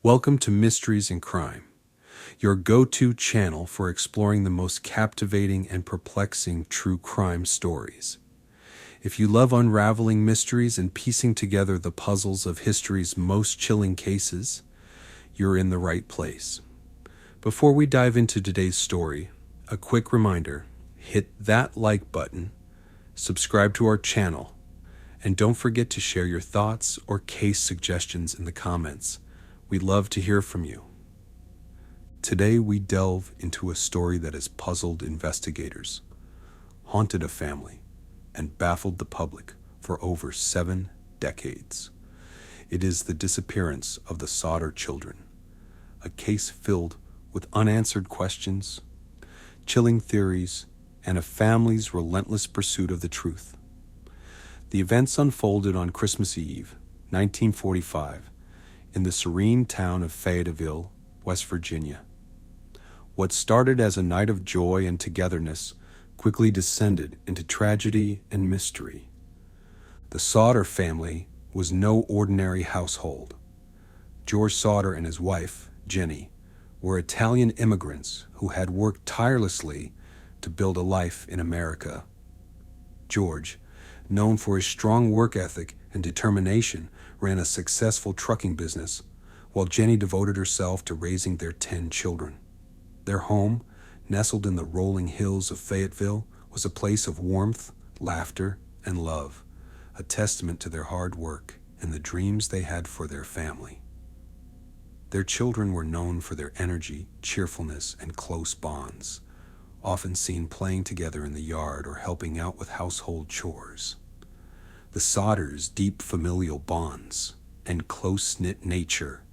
Welcome to Mysteries and Crime, your go-to channel for exploring the most captivating and perplexing true crime stories. If you love unraveling mysteries and piecing together the puzzles of history's most chilling cases, you're in the right place. Before we dive into today's story, a quick reminder: hit that like button, subscribe to our channel, and don't forget to share your thoughts or case suggestions in the comments. We'd love to hear from you. Today we delve into a story that has puzzled investigators, haunted a family, and baffled the public for over 7 decades. It is the disappearance of the Sodder children, a case filled with unanswered questions, chilling theories, and a family's relentless pursuit of the truth. The events unfolded on Christmas Eve, 1945, in the serene town of Fayetteville, West Virginia. What started as a night of joy and togetherness quickly descended into tragedy and mystery. The Sodder family was no ordinary household. George Sodder and his wife, Jenny, were Italian immigrants who had worked tirelessly to build a life in America. George, known for his strong work ethic and determination, ran a successful trucking business, while Jenny devoted herself to raising their 10 children. Their home, nestled in the rolling hills of Fayetteville, was a place of warmth, laughter, and love, a testament to their hard work and the dreams they had for their family. Their children were known for their energy, cheerfulness, and close bonds, often seen playing together in the yard or helping out with household chores. The Sodders' deep familial bonds and close-knit nature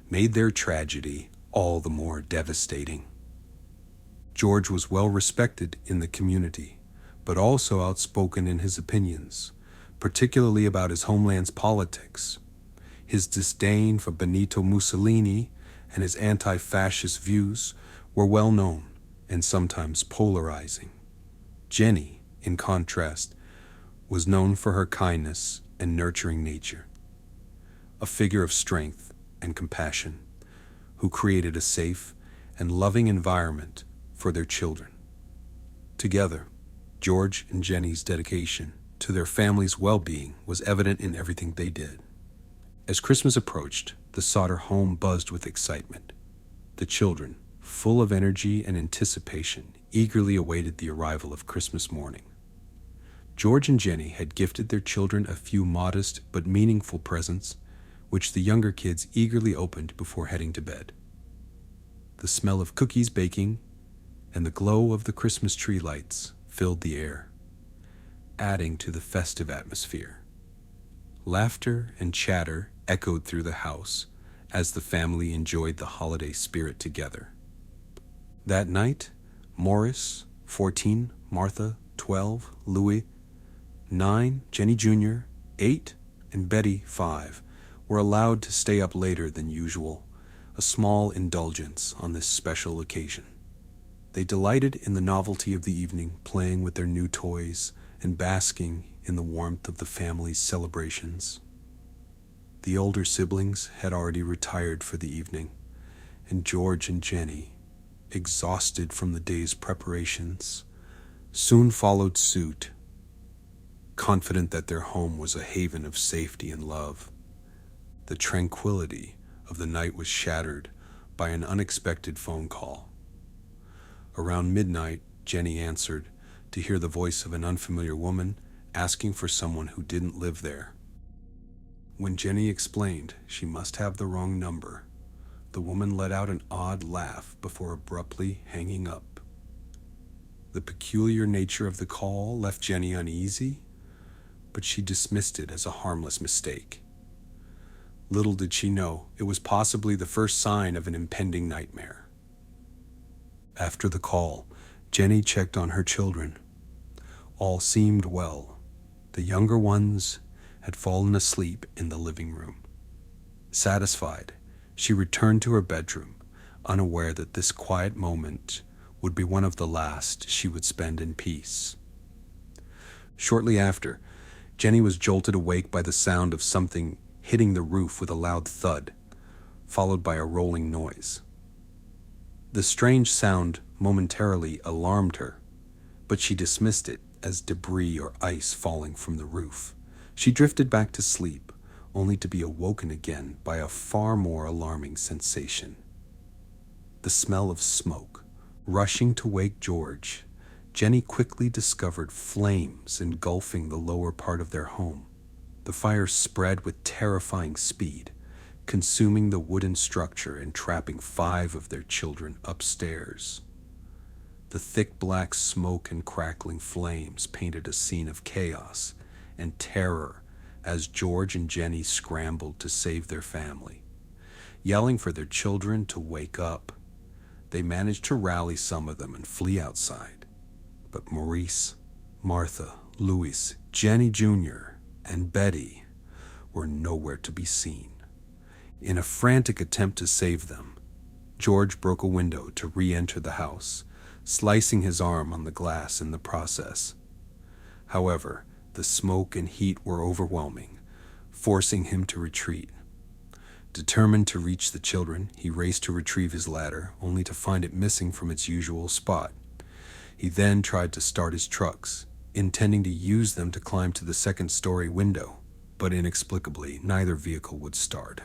made their tragedy all the more devastating. George was well respected in the community, but also outspoken in his opinions, particularly about his homeland's politics. His disdain for Benito Mussolini and his anti-fascist views were well known and sometimes polarizing. Jenny, in contrast, was known for her kindness and nurturing nature, a figure of strength and compassion who created a safe and loving environment for their children. Together, George and Jenny's dedication to their family's well-being was evident in everything they did. As Christmas approached, the Sodder home buzzed with excitement. The children, full of energy and anticipation, eagerly awaited the arrival of Christmas morning. George and Jenny had gifted their children a few modest but meaningful presents, which the younger kids eagerly opened before heading to bed. The smell of cookies baking and the glow of the Christmas tree lights filled the air, adding to the festive atmosphere. Laughter and chatter echoed through the house as the family enjoyed the holiday spirit together. That night, Morris, 14, Martha, 12, Louis, 9, Jenny Jr., 8, and Betty, 5, were allowed to stay up later than usual, a small indulgence on this special occasion. They delighted in the novelty of the evening, playing with their new toys and basking in the warmth of the family's celebrations. The older siblings had already retired for the evening, and George and Jenny, exhausted from the day's preparations, soon followed suit, confident that their home was a haven of safety and love. The tranquility of the night was shattered by an unexpected phone call. Around midnight, Jenny answered to hear the voice of an unfamiliar woman asking for someone who didn't live there. When Jenny explained she must have the wrong number, the woman let out an odd laugh before abruptly hanging up. The peculiar nature of the call left Jenny uneasy, but she dismissed it as a harmless mistake. Little did she know it was possibly the first sign of an impending nightmare. After the call, Jenny checked on her children. All seemed well. The younger ones had fallen asleep in the living room. Satisfied, she returned to her bedroom, unaware that this quiet moment would be one of the last she would spend in peace. Shortly after, Jenny was jolted awake by the sound of something hitting the roof with a loud thud. followed by a rolling noise. The strange sound momentarily alarmed her, but she dismissed it as debris or ice falling from the roof. She drifted back to sleep, only to be awoken again by a far more alarming sensation. The smell of smoke. Rushing to wake George, Jenny quickly discovered flames engulfing the lower part of their home. The fire spread with terrifying speed, consuming the wooden structure and trapping 5 of their children upstairs. The thick black smoke and crackling flames painted a scene of chaos and terror as George and Jenny scrambled to save their family. Yelling for their children to wake up, they managed to rally some of them and flee outside. But Maurice, Martha, Louis, Jenny Jr., and Betty were nowhere to be seen. In a frantic attempt to save them, George broke a window to re-enter the house, slicing his arm on the glass in the process. However, the smoke and heat were overwhelming, forcing him to retreat. Determined to reach the children, he raced to retrieve his ladder, only to find it missing from its usual spot. He then tried to start his trucks, intending to use them to climb to the second-story window, but inexplicably, neither vehicle would start.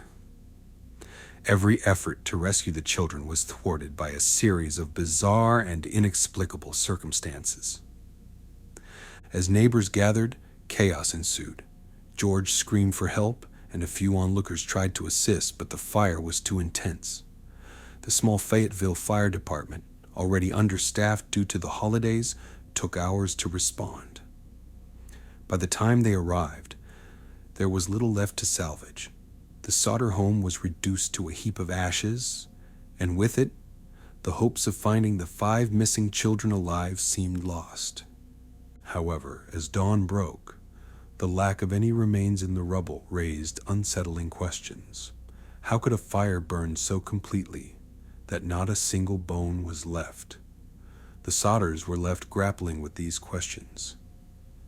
Every effort to rescue the children was thwarted by a series of bizarre and inexplicable circumstances. As neighbors gathered, chaos ensued. George screamed for help, and a few onlookers tried to assist, but the fire was too intense. The small Fayetteville Fire Department, already understaffed due to the holidays, took hours to respond. By the time they arrived, there was little left to salvage. The Sodder home was reduced to a heap of ashes, and with it, the hopes of finding the 5 missing children alive seemed lost. However, as dawn broke, the lack of any remains in the rubble raised unsettling questions. How could a fire burn so completely that not a single bone was left? The Sodders were left grappling with these questions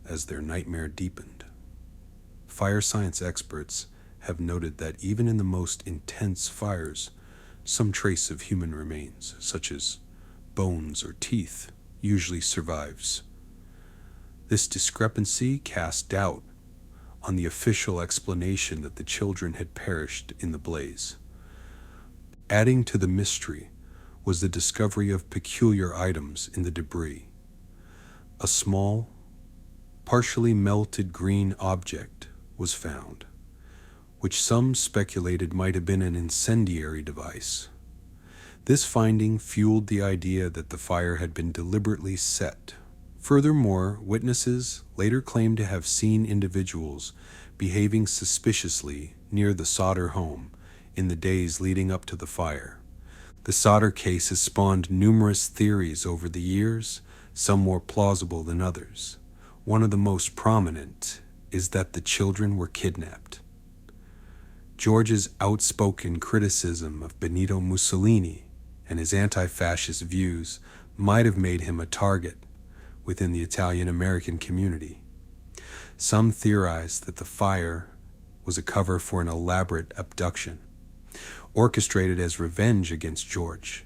as their nightmare deepened. Fire science experts have noted that even in the most intense fires, some trace of human remains, such as bones or teeth, usually survives. This discrepancy cast doubt on the official explanation that the children had perished in the blaze. Adding to the mystery was the discovery of peculiar items in the debris. A small, partially melted green object was found, which some speculated might have been an incendiary device. This finding fueled the idea that the fire had been deliberately set. Furthermore, witnesses later claimed to have seen individuals behaving suspiciously near the Sodder home in the days leading up to the fire. The Sodder case has spawned numerous theories over the years, some more plausible than others. One of the most prominent is that the children were kidnapped. George's outspoken criticism of Benito Mussolini and his anti-fascist views might have made him a target within the Italian-American community. Some theorize that the fire was a cover for an elaborate abduction, orchestrated as revenge against George.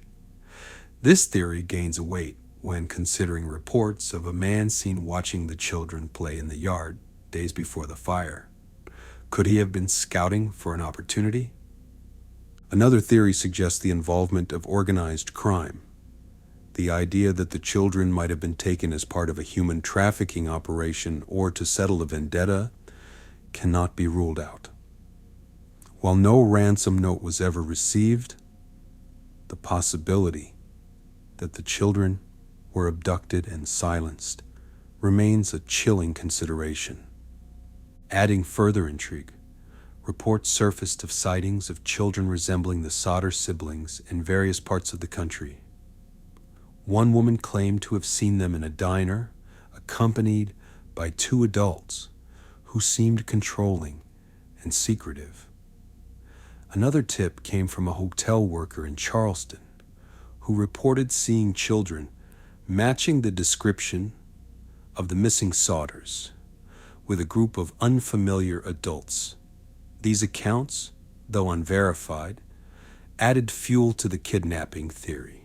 This theory gains weight when considering reports of a man seen watching the children play in the yard days before the fire. Could he have been scouting for an opportunity? Another theory suggests the involvement of organized crime. The idea that the children might have been taken as part of a human trafficking operation or to settle a vendetta cannot be ruled out. While no ransom note was ever received, the possibility that the children were abducted and silenced remains a chilling consideration. Adding further intrigue, reports surfaced of sightings of children resembling the Sodder siblings in various parts of the country. One woman claimed to have seen them in a diner, accompanied by 2 adults who seemed controlling and secretive. Another tip came from a hotel worker in Charleston who reported seeing children matching the description of the missing Sodders with a group of unfamiliar adults. These accounts, though unverified, added fuel to the kidnapping theory.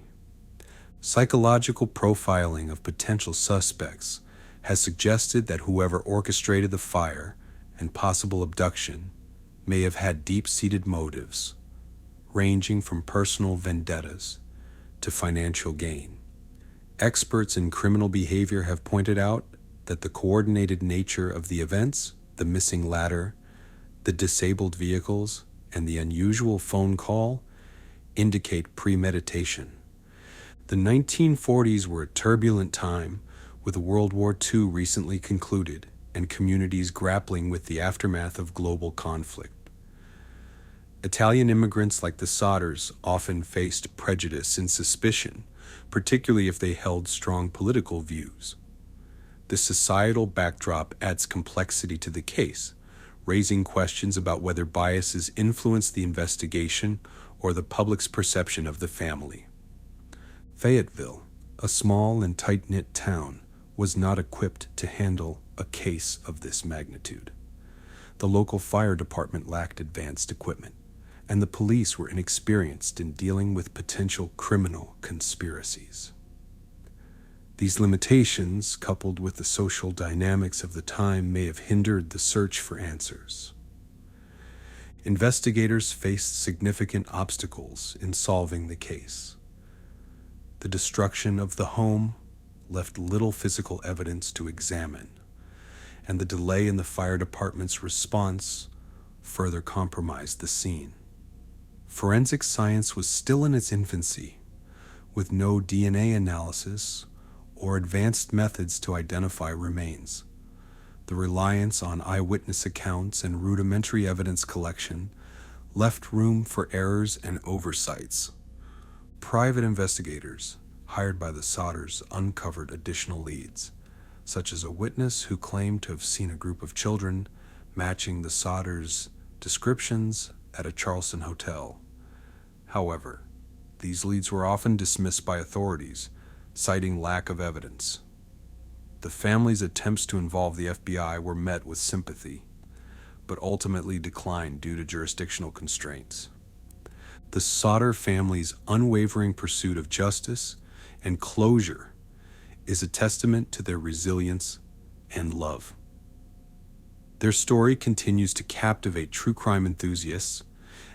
Psychological profiling of potential suspects has suggested that whoever orchestrated the fire and possible abduction may have had deep-seated motives, ranging from personal vendettas to financial gain. Experts in criminal behavior have pointed out that the coordinated nature of the events, the missing ladder, the disabled vehicles, and the unusual phone call indicate premeditation. The 1940s were a turbulent time, with World War II recently concluded and communities grappling with the aftermath of global conflict. Italian immigrants like the Sodders often faced prejudice and suspicion, particularly if they held strong political views. The societal backdrop adds complexity to the case, raising questions about whether biases influence the investigation or the public's perception of the family. Fayetteville, a small and tight-knit town, was not equipped to handle a case of this magnitude. The local fire department lacked advanced equipment, and the police were inexperienced in dealing with potential criminal conspiracies. These limitations, coupled with the social dynamics of the time, may have hindered the search for answers. Investigators faced significant obstacles in solving the case. The destruction of the home left little physical evidence to examine, and the delay in the fire department's response further compromised the scene. Forensic science was still in its infancy, with no DNA analysis or advanced methods to identify remains. The reliance on eyewitness accounts and rudimentary evidence collection left room for errors and oversights. Private investigators hired by the Sodders uncovered additional leads, such as a witness who claimed to have seen a group of children matching the Sodders' descriptions at a Charleston hotel. However, these leads were often dismissed by authorities, citing lack of evidence. The family's attempts to involve the FBI were met with sympathy, but ultimately declined due to jurisdictional constraints. The Sodder family's unwavering pursuit of justice and closure is a testament to their resilience and love. Their story continues to captivate true crime enthusiasts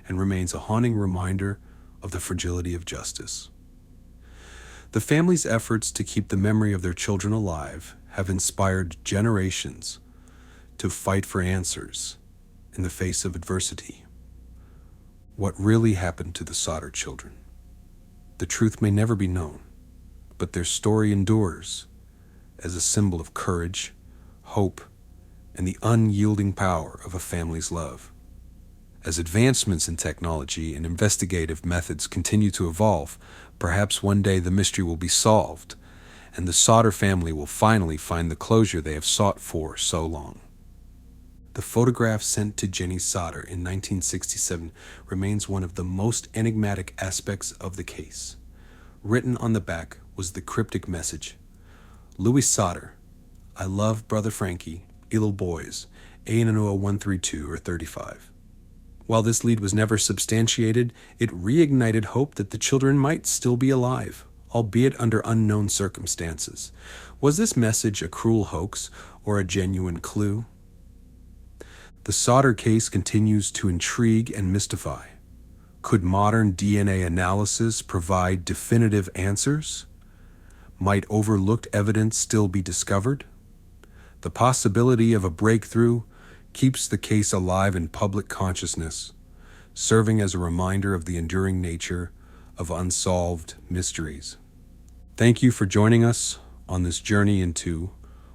and remains a haunting reminder of the fragility of justice. The family's efforts to keep the memory of their children alive have inspired generations to fight for answers in the face of adversity. What really happened to the Sodder children? The truth may never be known, but their story endures as a symbol of courage, hope, and the unyielding power of a family's love. As advancements in technology and investigative methods continue to evolve, perhaps one day the mystery will be solved, and the Sodder family will finally find the closure they have sought for so long. The photograph sent to Jenny Sodder in 1967 remains one of the most enigmatic aspects of the case. Written on the back was the cryptic message, "Louis Sodder, I love brother Frankie, little boys, A&O 132 or 35. While this lead was never substantiated, it reignited hope that the children might still be alive, albeit under unknown circumstances. Was this message a cruel hoax or a genuine clue? The Sodder case continues to intrigue and mystify. Could modern DNA analysis provide definitive answers? Might overlooked evidence still be discovered? The possibility of a breakthrough keeps the case alive in public consciousness, serving as a reminder of the enduring nature of unsolved mysteries. Thank you for joining us on this journey into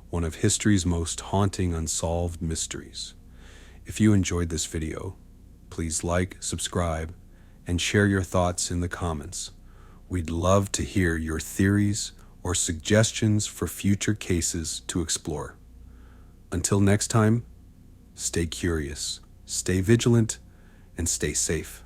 one of history's most haunting unsolved mysteries. If you enjoyed this video, please like, subscribe, and share your thoughts in the comments. We'd love to hear your theories or suggestions for future cases to explore. Until next time, stay curious, stay vigilant, and stay safe.